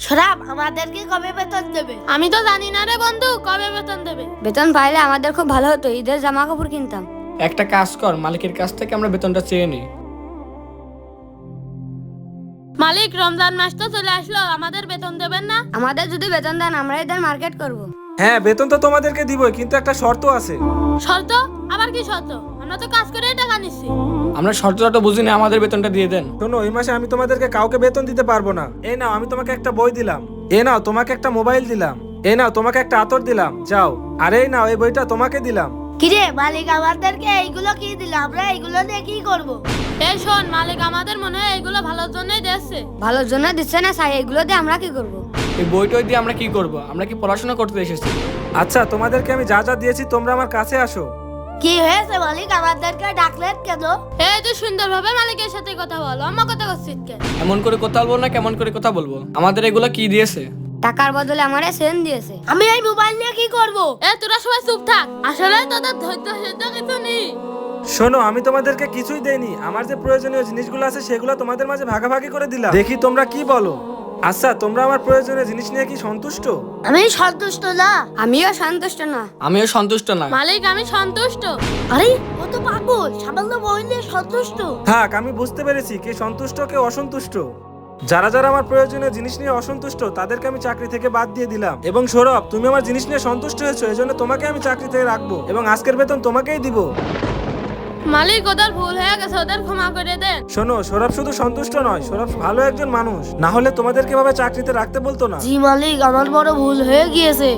সরাব আমাদেরকে কবে বেতন দেবে? আমি তো জানি না রে বন্ধু, কবে বেতন দেবে। বেতন পাইলে আমাদের খুব ভালো হতো, ঈদের জামা কাপড় কিনতাম। একটা কাজ কর, মালিকের কাছ থেকে আমরা বেতনটা চেয়ে নিই। মালিক, রমজান মাস তো চলে আসলো, আমাদের বেতন দেবেন না? আমাদের যদি বেতন দেন আমরা ঈদের মার্কেট করব। হ্যাঁ, বেতন তো তোমাদেরকে দিবই, কিন্তু একটা শর্ত আছে। শর্ত? আবার কি শর্ত? আমরা তো কাজ করে টাকা নিচ্ছি। আমরা শর্তটা বুঝি না, আমাদের বেতনটা দিয়ে দেন। শোনো, এই মাসে আমি তোমাদেরকে কাউকে বেতন দিতে পারবো না। এই নাও, আমি তোমাকে একটা বই দিলাম। এই নাও, তোমাকে একটা মোবাইল দিলাম। এই নাও, তোমাকে একটা আতর দিলাম, যাও। আর এই নাও, এই বইটা তোমাকে দিলাম। কিরে মালিক, আমাদেরকে এইগুলো কি দিল? আমরা এইগুলো দিয়ে কি করব? এই শোন মালিক, আমাদের মনে হয় এইগুলো ভালোর জন্যই দিচ্ছে। ভালোর জন্য দিচ্ছে না স্যার, এগুলো দিয়ে আমরা কি করব? এই বইটই দিয়ে আমরা কি করব? আমরা কি পড়াশোনা করতে এসেছি? আচ্ছা, তোমাদেরকে আমি যা যা দিয়েছি তোমরা আমার কাছে আসো। কি হয়েছে মালিক, আমাদেরকে ডাকলেন কেন? এই তুই সুন্দরভাবে মালিকের সাথে কথা বলো, আমার কথা করছিস কে? এমন করে কথা বলবো না, কেমন করে কথা বলবো? আমাদের এগুলো কি দিয়েছে? টাকার বদলে আমারে সেন দিয়েছে। আমি এই মোবাইল নিয়ে কি করব? এ তোরা সবাই চুপ থাক, আসলে তোদের ধৈর্য সহ্য কিছু নেই। শোনো, আমি তোমাদেরকে কিছুই দেইনি। আমার যে প্রয়োজনীয় জিনিসগুলো আছে সেগুলো তোমাদের মাঝে ভাগাভাগি করে দিলাম। দেখি তোমরা কি বলো। আচ্ছা, তোমরা আমার প্রয়োজনীয় জিনিস নিয়ে কি সন্তুষ্ট? আমি সন্তুষ্ট না। আমিও সন্তুষ্ট না। আমিও সন্তুষ্ট না। মালিক, আমি সন্তুষ্ট। আরে কত পাগল, সামান্য বই নিয়ে সন্তুষ্ট। থাক, আমি বুঝতে পেরেছি কে সন্তুষ্ট কে অসন্তুষ্ট। যারা যারা আমার প্রয়োজনীয় জিনিস নিয়ে অসন্তুষ্ট তাদেরকে আমি চাকরি থেকে বাদ দিয়ে দিলাম। এবং সৌরভ, তুমি আমার জিনিস নিয়ে সন্তুষ্ট হয়েছো, এজন্য তোমাকে আমি চাকরি থেকে রাখবো এবং আজকের বেতন তোমাকেই দিব। মালিক, ওদের ভুল হয়ে গেছে, ওদের ক্ষমা করে দেন। শোনো, সৌরভ শুধু সন্তুষ্ট নয়, সৌরভ ভালো একজন মানুষ। না হলে তোমাদেরকে এভাবে চাকরিতে রাখতে বলতো না। জি মালিক, আমার বড় ভুল হয়ে গিয়েছে।